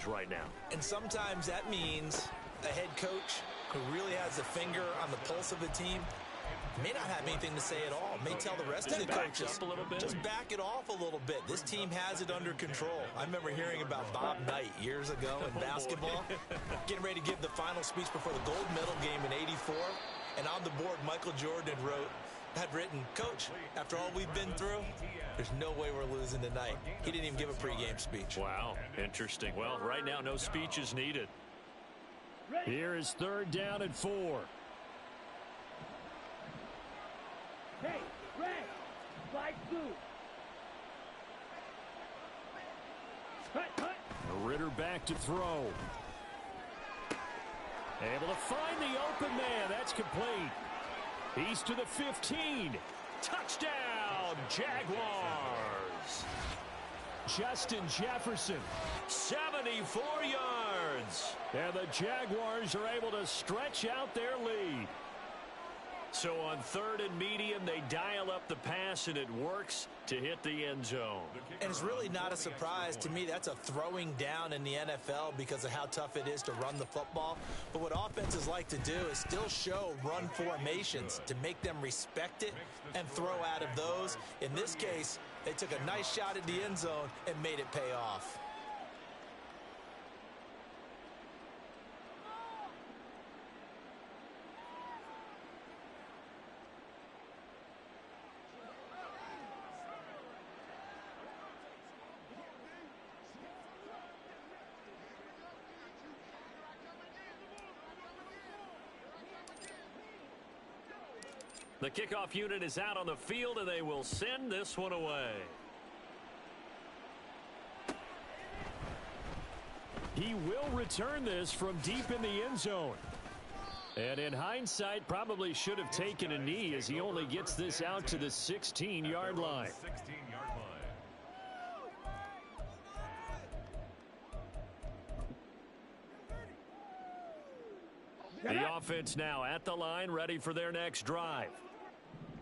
Jaguars right now. And sometimes that means a head coach who really has a finger on the pulse of a team may not have anything to say at all. May tell the rest of the coaches, just back it off a little bit. This team has it under control. I remember hearing about Bob Knight years ago in basketball, getting ready to give the final speech before the gold medal game in '84. And on the board, Michael Jordan had written, "Coach, after all we've been through, there's no way we're losing tonight." He didn't even give a pregame speech. Wow, interesting. Well, right now, no speech is needed. Here is 3rd down and 4. Hey, red, flag blue. Hut. Ritter back to throw. Able to find the open man. That's complete. He's to the 15. Touchdown, Jaguars. Justin Jefferson. 74 yards. And the Jaguars are able to stretch out their lead. So on 3rd and medium, they dial up the pass, and it works to hit the end zone. And it's really not a surprise to me. That's a throwing down in the NFL because of how tough it is to run the football. But what offenses like to do is still show run formations to make them respect it and throw out of those. In this case, they took a nice shot at the end zone and made it pay off. The kickoff unit is out on the field, and they will send this one away. He will return this from deep in the end zone. And in hindsight, probably should have taken a knee as he only gets this out to the 16-yard line. The offense now at the line, ready for their next drive.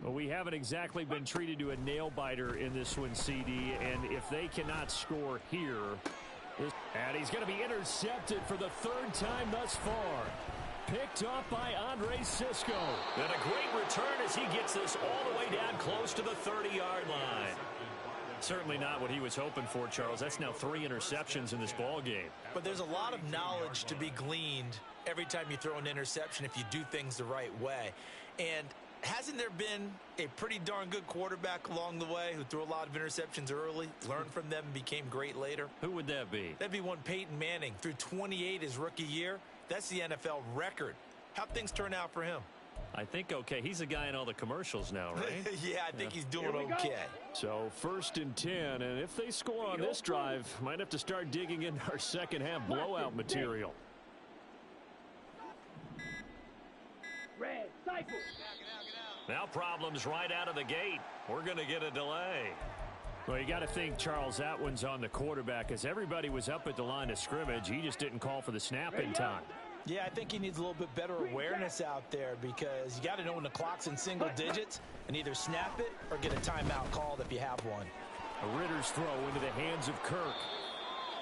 Well, we haven't exactly been treated to a nail-biter in this one, CD, and if they cannot score here... And he's going to be intercepted for the 3rd time thus far. Picked off by Andre Sisco. And a great return as he gets this all the way down close to the 30-yard line. Certainly not what he was hoping for, Charles. That's now 3 interceptions in this ball game. But there's a lot of knowledge to be gleaned every time you throw an interception if you do things the right way. And hasn't there been a pretty darn good quarterback along the way who threw a lot of interceptions early, learned from them, and became great later? Who would that be? That'd be one Peyton Manning. Threw 28 his rookie year. That's the NFL record. How'd things turn out for him? I think okay. He's the guy in all the commercials now, right? Yeah, I think he's doing okay. So 1st and 10, and if they score on this drive, might have to start digging in our second half blowout material. Red, cycle. Now problems right out of the gate. We're going to get a delay. Well, you got to think, Charles, that one's on the quarterback as everybody was up at the line of scrimmage. He just didn't call for the snap in time. Yeah, I think he needs a little bit better awareness out there because you got to know when the clock's in single digits and either snap it or get a timeout called if you have one. A Ritter's throw into the hands of Kirk.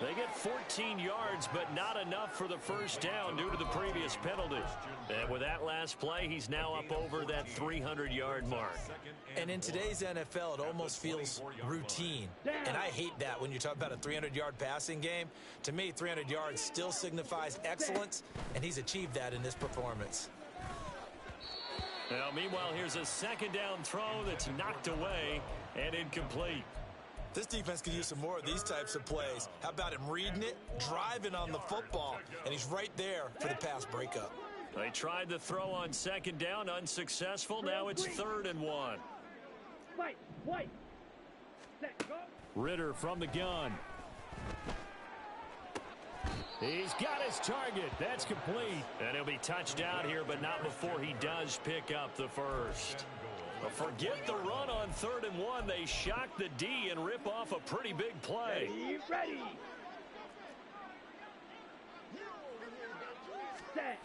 They get 14 yards, but not enough for the 1st down due to the previous penalty. And with that last play, he's now up over that 300-yard mark. And in today's NFL, it almost feels routine. And I hate that when you talk about a 300-yard passing game. To me, 300 yards still signifies excellence, and he's achieved that in this performance. Now, meanwhile, here's a 2nd down throw that's knocked away and incomplete. This defense could use some more of these types of plays. How about him reading it, driving on the football, and he's right there for the pass breakup. They tried the throw on 2nd down, unsuccessful. Now it's 3rd and 1. White. Set, go. Ritter from the gun. He's got his target. That's complete. And he'll be touched down here, but not before he does pick up the 1st. But forget the run on 3rd and 1. They shock the D and rip off a pretty big play. Ready.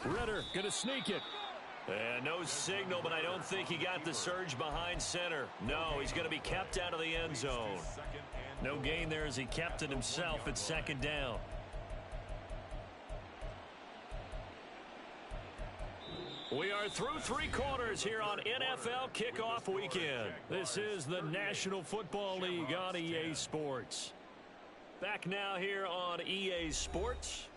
Ritter going to sneak it. And no signal, but I don't think he got the surge behind center. No, he's going to be kept out of the end zone. No gain there as he kept it himself at 2nd down. We are through 3 quarters here on NFL Kickoff Weekend. This is the National Football League on EA Sports. Back now here on EA Sports.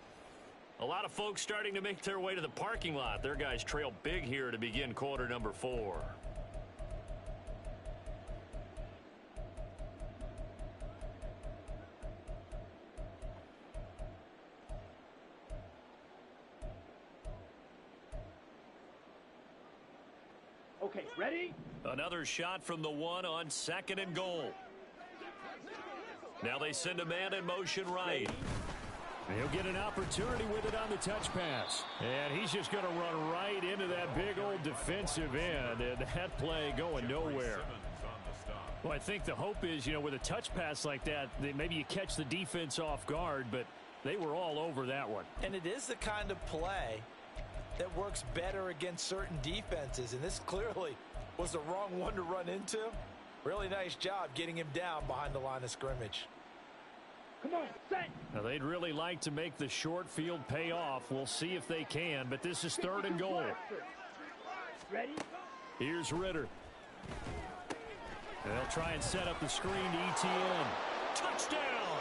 A lot of folks starting to make their way to the parking lot. Their guys trail big here to begin quarter number 4. Okay, ready? Another shot from the 1 on 2nd and goal. Now they send a man in motion right. He'll get an opportunity with it on the touch pass. And he's just going to run right into that big old defensive end. And that play going nowhere. Well, I think the hope is, with a touch pass like that, maybe you catch the defense off guard, but they were all over that one. And it is the kind of play that works better against certain defenses. And this clearly was the wrong one to run into. Really nice job getting him down behind the line of scrimmage. Come on, set. Now, they'd really like to make the short field pay off. We'll see if they can, but this is 3rd and goal. Ready? Here's Ritter. They'll try and set up the screen to Etienne. Touchdown!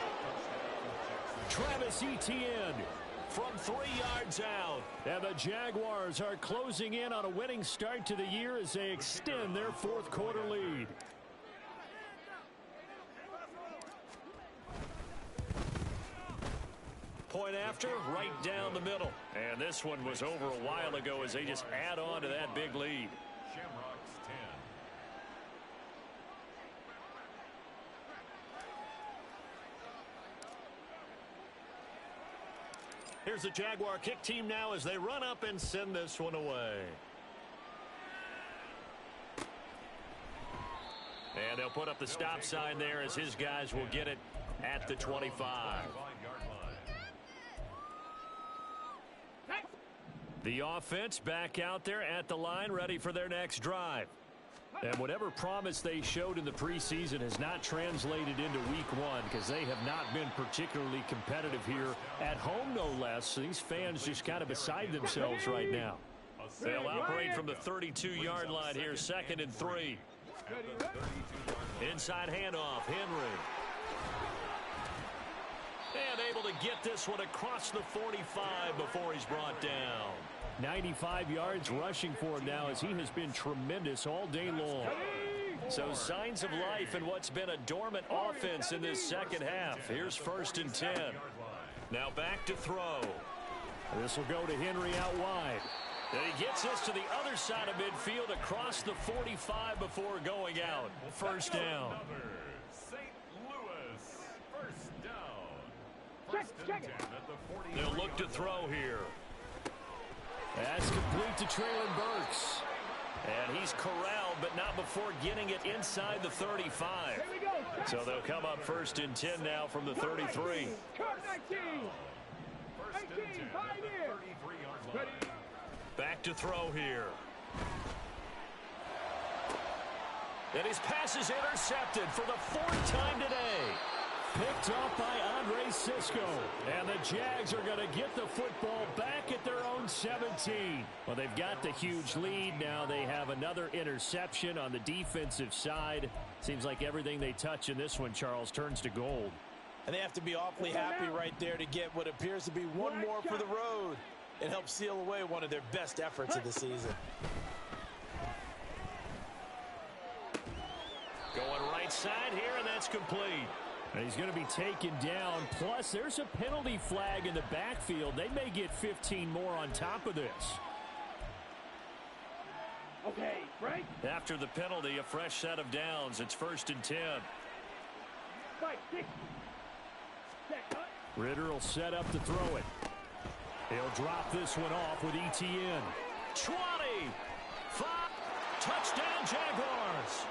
Travis Etienne From 3 yards out. And the Jaguars are closing in on a winning start to the year as they extend their 4th quarter lead. Point after, right down the middle. And this one was over a while ago as they just add on to that big lead. Here's the Jaguar kick team now as they run up and send this one away. And they'll put up the stop sign there as his guys will get it at the 25. The offense back out there at the line, ready for their next drive. And whatever promise they showed in the preseason has not translated into week 1 because they have not been particularly competitive here at home, no less. These fans just kind of beside themselves right now. They'll operate from the 32-yard line here, 2nd and 3. Inside handoff, Henry. And able to get this one across the 45 before he's brought down. 95 yards rushing for him now as he has been tremendous all day long. So signs of life in what's been a dormant offense in this second half. Here's 1st and 10. Now back to throw. This will go to Henry out wide. And he gets this to the other side of midfield across the 45 before going out. 1st down. They'll look to throw here. That's complete to Traylon Burks. And he's corralled, but not before getting it inside the 35. So they'll come up 1st and 10 now from the 33. Back to throw here. And his pass is intercepted for the 4th time today. Picked off by Andre Sisco. And the Jags are going to get the football back at their own 17. Well, they've got the huge lead. Now they have another interception on the defensive side. Seems like everything they touch in this one, Charles, turns to gold. And they have to be awfully happy right there to get what appears to be one more for the road. It helps seal away one of their best efforts of the season. Going right side here, and that's complete. And he's going to be taken down. Plus, there's a penalty flag in the backfield. They may get 15 more on top of this. Okay, Frank. After the penalty, a fresh set of downs. It's 1st and 10. 5-6. Set, cut. Ritter will set up to throw it. He'll drop this one off with Etienne. 20. 5. Touchdown, Jaguars.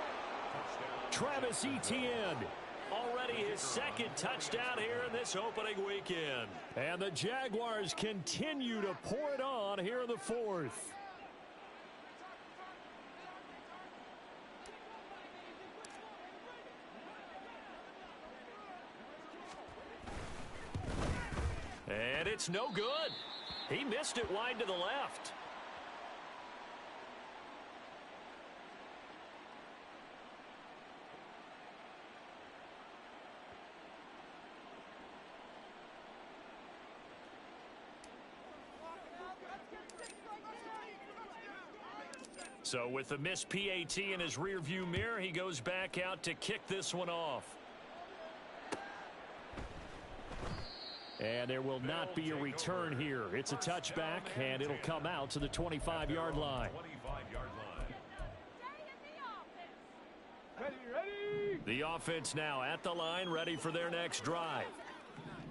Travis Etienne. Already his 2nd touchdown here in this opening weekend. And the Jaguars continue to pour it on here in the 4th. And it's no good. He missed it wide to the left. So with the missed PAT in his rearview mirror, he goes back out to kick this one off. And there will not be a return here. It's a touchback, and it'll come out to the 25-yard line. The offense now at the line, ready for their next drive.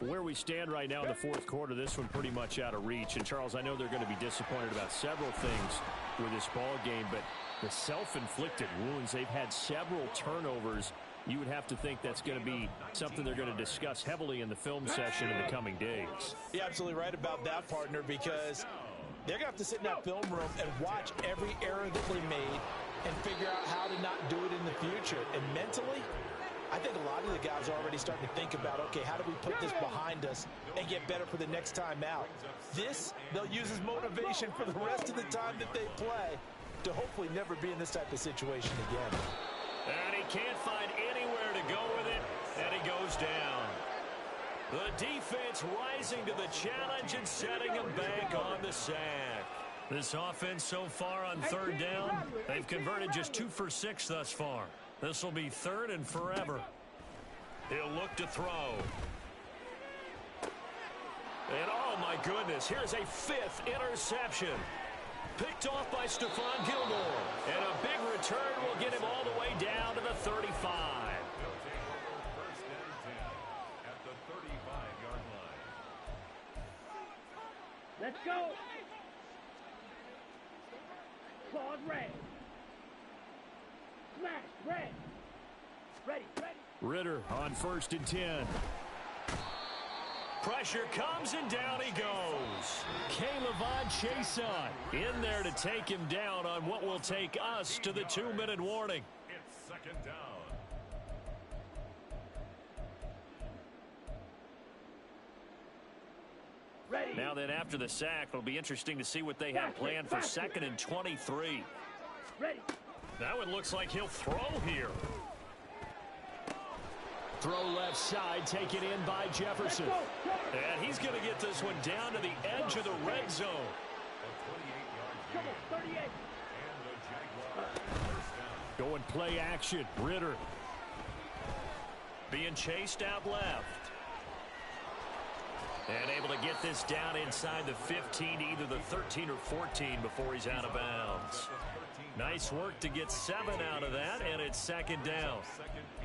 Where we stand right now in the fourth quarter, this one pretty much out of reach. And, Charles, I know they're going to be disappointed about several things with this ball game, but the self-inflicted wounds, they've had several turnovers. You would have to think that's going to be something they're going to discuss heavily in the film session in the coming days. You're absolutely right about that, partner, because they're going to have to sit in that film room and watch every error that they made and figure out how to not do it in the future. And mentally, I think a lot of the guys are already starting to think about, okay, how do we put this behind us and get better for the next time out? This, they'll use as motivation for the rest of the time that they play to hopefully never be in this type of situation again. And he can't find anywhere to go with it, and he goes down. The defense rising to the challenge and setting him back on the sack. This offense so far on third down, they've converted just 2 for 6 thus far. This will be third and forever. He'll look to throw. And oh my goodness, here's a 5th interception. Picked off by Stephon Gilmore. And a big return will get him all the way down to the 35. Let's go. Claws red. Smash red. Ready. Ritter on 1st and 10. Pressure comes and down he goes. K'Lavon Chason in there to take him down on what will take us to the 2-minute warning. It's 2nd down. Ready. Now then, after the sack, it'll be interesting to see what they have planned for 2nd and 23. Ready. That one looks like he'll throw here. Throw left side, taken in by Jefferson. And he's going to get this one down to the edge of the red zone. Come on, 38. Going play action. Ritter being chased out left. And able to get this down inside the 15, either the 13 or 14 before he's out of bounds. Nice work to get 7 out of that, and it's 2nd down.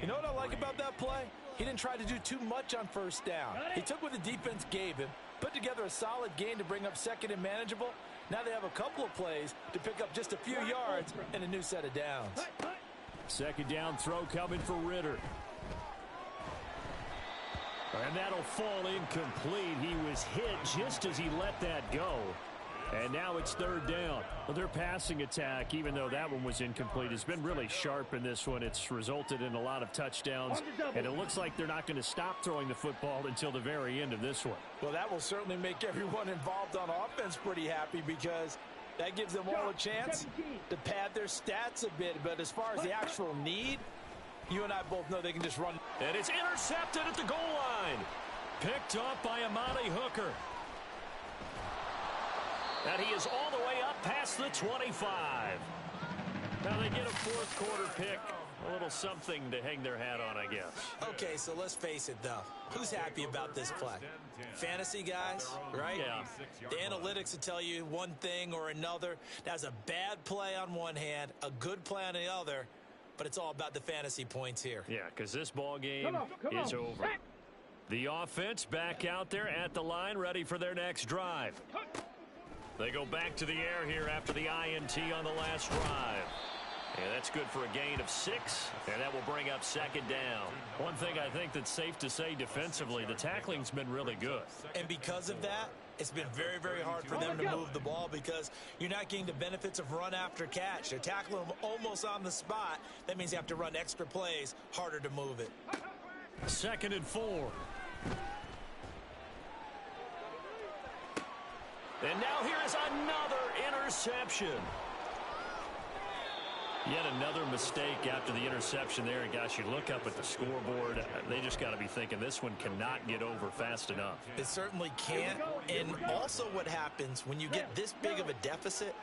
You know what I like about that play? He didn't try to do too much on 1st down. He took what the defense gave him, put together a solid gain to bring up 2nd and manageable. Now they have a couple of plays to pick up just a few yards and a new set of downs. 2nd down throw coming for Ritter. And that'll fall incomplete. He was hit just as he let that go. And now it's 3rd down. Well, their passing attack, even though that one was incomplete, has been really sharp in this one. It's resulted in a lot of touchdowns, and it looks like they're not going to stop throwing the football until the very end of this one. Well, that will certainly make everyone involved on offense pretty happy, because that gives them all a chance to pad their stats a bit. But as far as the actual need, you and I both know they can just run. And it's intercepted at the goal line. Picked off by Amani Hooker. And he is all the way up past the 25. Now they get a 4th quarter pick. A little something to hang their hat on, I guess. Okay, so let's face it, though. Who's happy about this play? Fantasy guys, right? Yeah. The analytics will tell you one thing or another. That's a bad play on one hand, a good play on the other, but it's all about the fantasy points here. Yeah, because this ball game is over. Back. The offense back out there at the line, ready for their next drive. They go back to the air here after the INT on the last drive. And that's good for a gain of 6, and that will bring up 2nd down. One thing I think that's safe to say defensively, the tackling's been really good. And because of that, it's been very, very hard for them to move the ball, because you're not getting the benefits of run after catch. They're tackling them almost on the spot. That means you have to run extra plays, harder to move it. 2nd and 4. And now here is another interception. Yet another mistake after the interception there. And gosh, you look up at the scoreboard, they just got to be thinking this one cannot get over fast enough. It certainly can't. And also what happens when you get this big of a deficit,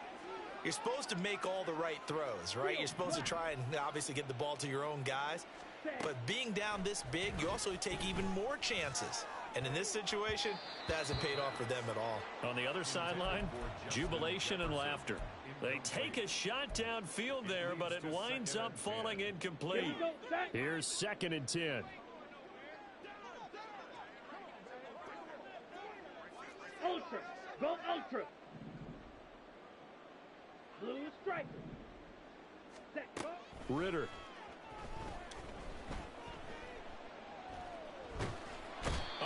You're supposed to make all the right throws, right? You're supposed to try and obviously get the ball to your own guys. But being down this big, you also take even more chances. And in this situation, that hasn't paid off for them at all. On the other sideline, jubilation and laughter. They take a shot downfield there, but it winds up falling incomplete. Here's 2nd and 10. Ultra. Go ultra. Blue striker. Set. Ritter.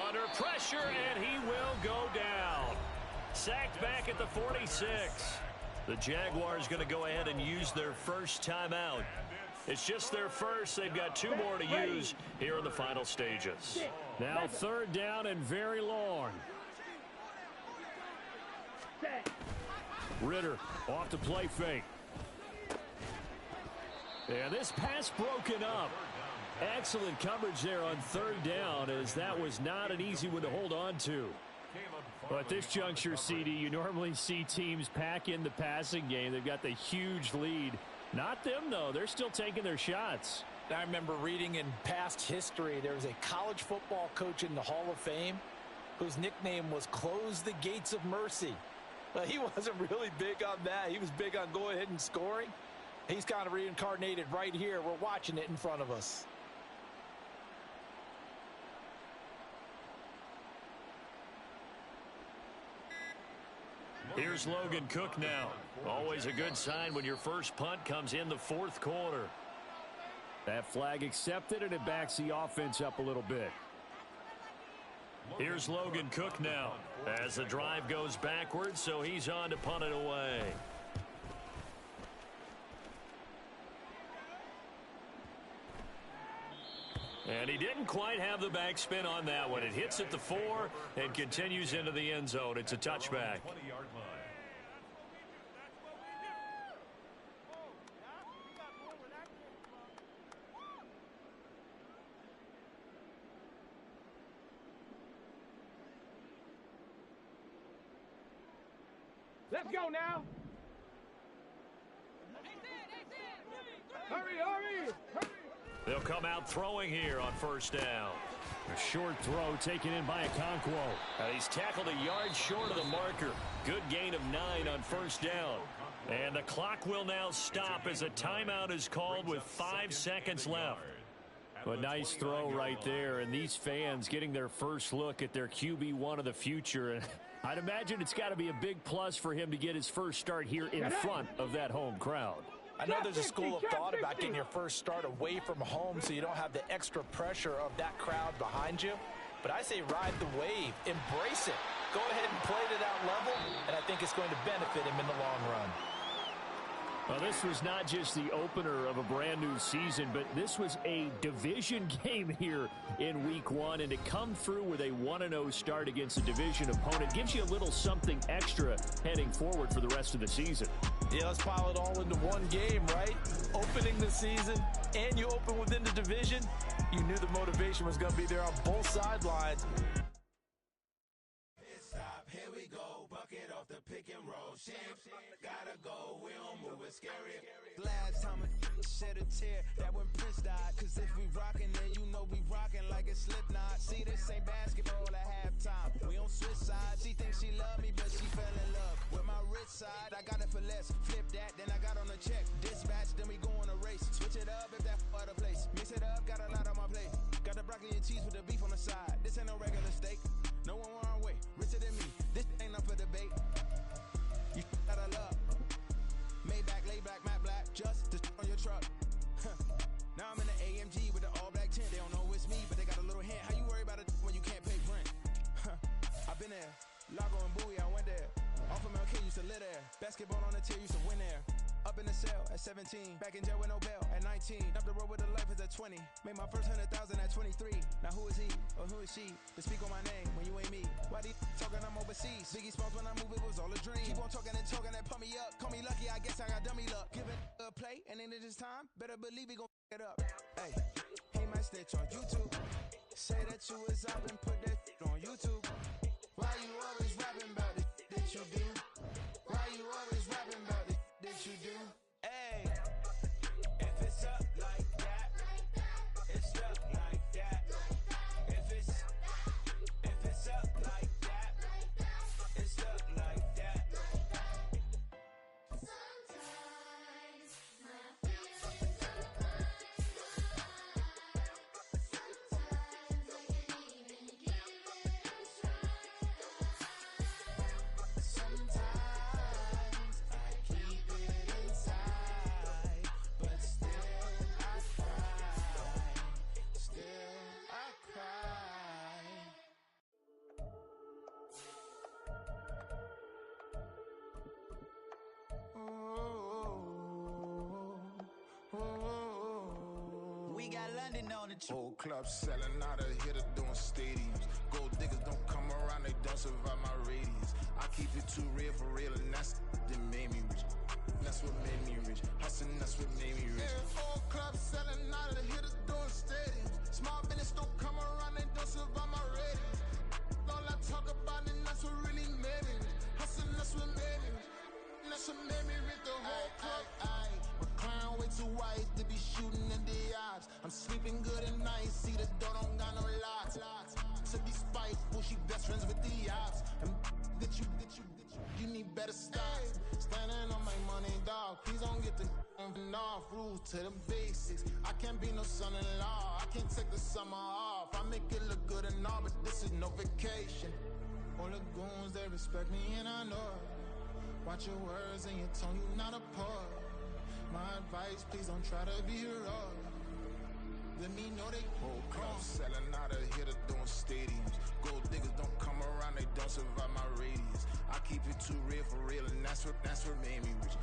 Under pressure, and he will go down. Sacked back at the 46. The Jaguars going to go ahead and use their first timeout. It's just their first. They've got 2 more to use here in the final stages. Now 3rd down and very long. Ritter off the play fake. And this pass broken up. Excellent coverage there on 3rd down, as that was not an easy one to hold on to. But at this juncture, CD, you normally see teams pack in the passing game. They've got the huge lead. Not them, though. They're still taking their shots. I remember reading in past history, there was a college football coach in the Hall of Fame whose nickname was Close the Gates of Mercy. But he wasn't really big on that. He was big on going ahead and scoring. He's kind of reincarnated right here. We're watching it in front of us. Here's Logan Cook now. Always a good sign when your first punt comes in the 4th quarter. That flag accepted, and it backs the offense up a little bit. Here's Logan Cook now as the drive goes backwards, so he's on to punt it away. And he didn't quite have the backspin on that one. It hits at the 4 and continues into the end zone. It's a touchback. Let's go now. Hurry, hurry, hurry. They'll come out throwing here on 1st down. A short throw taken in by Okonkwo. He's tackled a yard short of the marker. Good gain of 9 on 1st down. And the clock will now stop as a timeout is called with 5 seconds left. A nice throw right there, and these fans getting their first look at their QB1 of the future. And I'd imagine it's got to be a big plus for him to get his first start here in front of that home crowd. I know there's a school of thought about getting your first start away from home so you don't have the extra pressure of that crowd behind you. But I say ride the wave, embrace it. Go ahead and play to that level, and I think it's going to benefit him in the long run. Well, this was not just the opener of a brand new season, but this was a division game here in week 1. And to come through with a 1-0 start against a division opponent gives you a little something extra heading forward for the rest of the season. Yeah, let's pile it all into one game, right? Opening the season, and you open within the division. You knew the motivation was going to be there on both sidelines. Here we go, bucket off the pick and roll. Shit, gotta go, we don't move it scary. Last time a shed a tear, that when Prince died. Cause if we rockin', then you know we rockin' like a Slipknot. See, this ain't basketball at halftime. We on switch sides. She thinks she love me, but she fell in love with my rich side. I got it for less. Flip that, then I got on a check. Dispatch, then we go on a race. Switch it up if that other place. Mix it up, got a lot on my plate. Got the broccoli and cheese with the beef on the side. This ain't no regular steak. No one wrong way, richer than me. This ain't up for debate. You got a love. Maybach, lay back, matte black, just to on your truck. Now I'm in the AMG with the all black tint. They don't know it's me, but they got a little hint. How you worry about it when you can't pay rent? I've been there. Lago and Bowie, I went there. Off of MLK, used to live there. Basketball on the tier, used to win there. Up in the cell at 17. Back in jail with no bail at 19. Up the road with a life is at 20. Made my first 100,000 at 23. Now who is he or who is she to speak on my name when you ain't me? Why they talking I'm overseas? Biggie Smalls when I move it was all a dream. Keep on talking and talking that pump me up. Call me lucky, I guess I got dummy luck. Give it a play and then it is time. Better believe we gon' it up. Hey, he might snitch on YouTube. Say that you was up and put that on YouTube. Why you always rapping about it that you do? Why you always rapping about it that standing on the truth. Whole club selling out of hitter doing stadiums. Gold diggers don't come around, they don't survive my radius. I keep it too real for real, and that's that made me rich. That's what made me rich. Hustling, that's what made me rich. Yeah, whole club selling out of the hitters doing stadiums. Small business don't come around, they don't survive my radius. All I talk about, and that's what really made me rich. Hustling, that's what made me rich. That's what made me rich. The whole club. My clown way too white to be shooting in the eyes. I'm sleeping good at night, see the door don't got no locks. To be spiteful, she best friends with the ops. And that you need better stocks. Standing on my money, dog. Please don't get the off. Rules to the basics. I can't be no son-in-law. I can't take the summer off. I make it look good and all, but this is no vacation. All the goons, they respect me and I know it. Watch your words and your tone, you not a poet. My advice, please don't try to be heroic. Let me know they whole club selling out of hitter doing stadiums. Gold diggers don't come around, they don't survive my radius. I keep it too real for real, and that's what made me rich.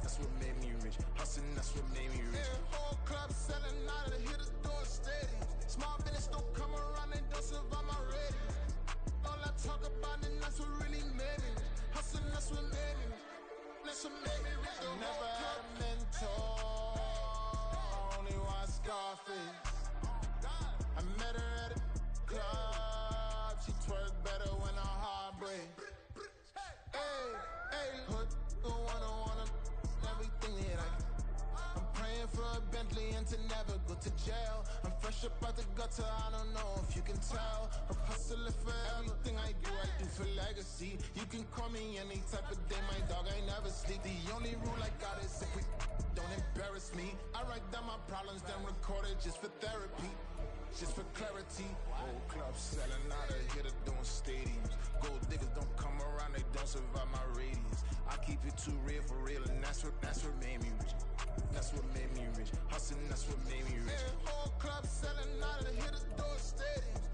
That's what made me rich. Hustling, that's what made me rich. Yeah, whole club selling out of the hitters doing stadiums. Small business don't come around, they don't survive my radius. All I talk about, and that's what really made me rich. Hustling, that's what made me rich. That's what made me rich. I never had a mentor. Only watch Scarface. I met her at a club. She twerk better when her heart breaks. Hey, hood, wanna everything that I'm praying for a Bentley and to never go to jail. I'm fresh up out the gutter, I don't know if you can tell. I'm hustling for everything I do for legacy. You can call me any type of day, my dog ain't never sleep. The only rule I got is if we don't embarrass me. I write down my problems, then record it just for therapy. Just for clarity. Whole club selling out of hitter doing stadiums. Gold diggers don't come around, they don't survive my radius. I keep it too real for real, and that's what made me rich. That's what made me rich. Hustling, that's what made me rich. Yeah, whole club selling out of the hitters doing stadiums.